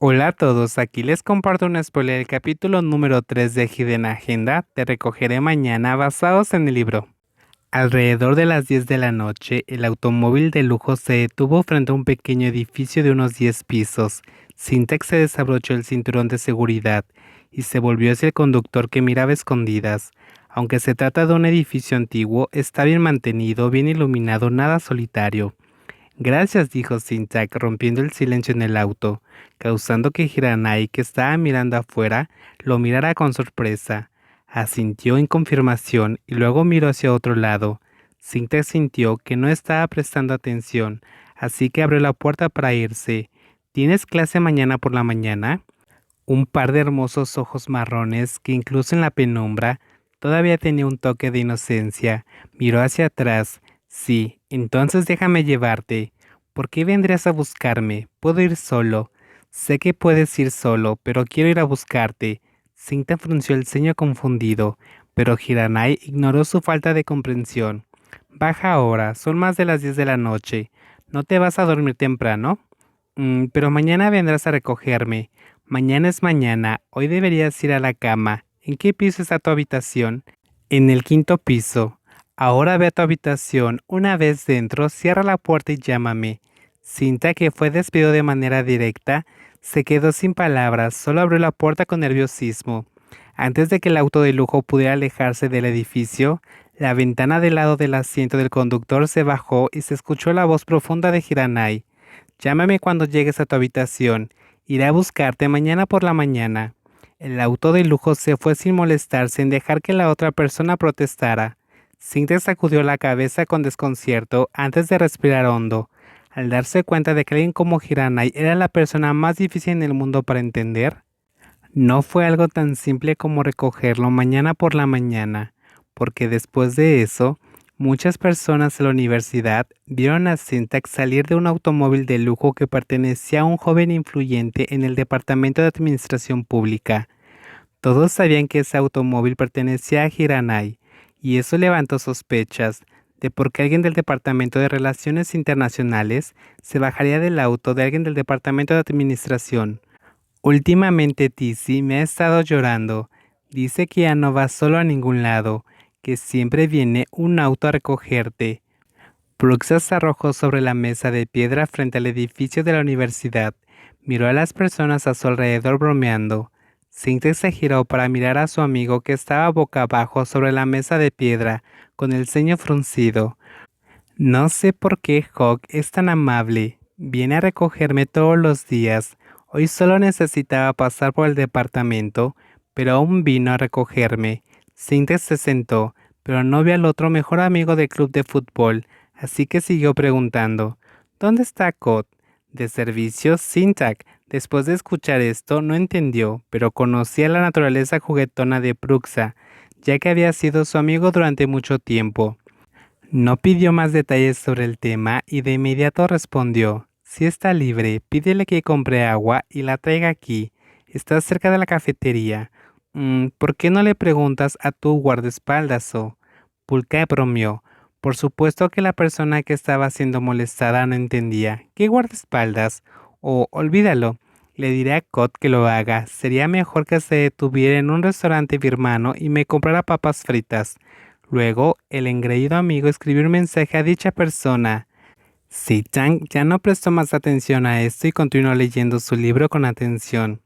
Hola a todos, aquí les comparto un spoiler del capítulo número 3 de Hidden Agenda. Te recogeré mañana basados en el libro. Alrededor de las 10 de la noche, el automóvil de lujo se detuvo frente a un pequeño edificio de unos 10 pisos. Syntax se desabrochó el cinturón de seguridad y se volvió hacia el conductor que miraba a escondidas. Aunque se trata de un edificio antiguo, está bien mantenido, bien iluminado, nada solitario. Gracias, dijo Syntax, rompiendo el silencio en el auto, causando que Hiranai, que estaba mirando afuera, lo mirara con sorpresa. Asintió en confirmación y luego miró hacia otro lado. Syntax sintió que no estaba prestando atención, así que abrió la puerta para irse. ¿Tienes clase mañana por la mañana? Un par de hermosos ojos marrones que incluso en la penumbra todavía tenía un toque de inocencia. Miró hacia atrás. Sí, entonces déjame llevarte. ¿Por qué vendrías a buscarme? Puedo ir solo. Sé que puedes ir solo, pero quiero ir a buscarte. Cinta frunció el ceño confundido, pero Hiranai ignoró su falta de comprensión. Baja ahora, son más de las 10 de la noche. ¿No te vas a dormir temprano? Pero mañana vendrás a recogerme. Mañana es mañana, hoy deberías ir a la cama. ¿En qué piso está tu habitación? En el quinto piso. Ahora ve a tu habitación. Una vez dentro, cierra la puerta y llámame. Cinta, que fue despedido de manera directa, se quedó sin palabras, solo abrió la puerta con nerviosismo. Antes de que el auto de lujo pudiera alejarse del edificio, la ventana del lado del asiento del conductor se bajó y se escuchó la voz profunda de Hiranai. Llámame cuando llegues a tu habitación. Iré a buscarte mañana por la mañana. El auto de lujo se fue sin molestar, sin dejar que la otra persona protestara. Cynthia sacudió la cabeza con desconcierto antes de respirar hondo. Al darse cuenta de que alguien como Hiranai era la persona más difícil en el mundo para entender, no fue algo tan simple como recogerlo mañana por la mañana, porque después de eso, muchas personas en la universidad vieron a Syntax salir de un automóvil de lujo que pertenecía a un joven influyente en el Departamento de Administración Pública. Todos sabían que ese automóvil pertenecía a Hiranai, y eso levantó sospechas de por qué alguien del Departamento de Relaciones Internacionales se bajaría del auto de alguien del Departamento de Administración. Últimamente Tizzy me ha estado llorando. Dice que ya no va solo a ningún lado, que siempre viene un auto a recogerte. Bruxa se arrojó sobre la mesa de piedra frente al edificio de la universidad. Miró a las personas a su alrededor bromeando. Syntax se giró para mirar a su amigo que estaba boca abajo sobre la mesa de piedra, con el ceño fruncido. No sé por qué Hawk es tan amable. Viene a recogerme todos los días. Hoy solo necesitaba pasar por el departamento, pero aún vino a recogerme. Syntax se sentó, pero no vio al otro mejor amigo del club de fútbol, así que siguió preguntando. ¿Dónde está Cod? ¿De servicio? Syntax, después de escuchar esto, no entendió, pero conocía la naturaleza juguetona de Bruxa, ya que había sido su amigo durante mucho tiempo. No pidió más detalles sobre el tema y de inmediato respondió, si está libre, pídele que compre agua y la traiga aquí. Está cerca de la cafetería. ¿Por qué no le preguntas a tu guardaespaldas o? Pulka bromeó. Por supuesto que la persona que estaba siendo molestada no entendía. ¿Qué guardaespaldas? O olvídalo. Le diré a Cot que lo haga. Sería mejor que se detuviera en un restaurante birmano y me comprara papas fritas. Luego, el engreído amigo escribió un mensaje a dicha persona. Sitang ya no prestó más atención a esto y continuó leyendo su libro con atención.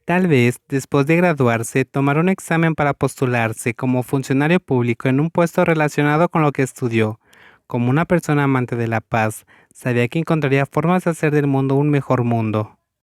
Tal vez, después de graduarse, tomara un examen para postularse como funcionario público en un puesto relacionado con lo que estudió. Como una persona amante de la paz, sabía que encontraría formas de hacer del mundo un mejor mundo.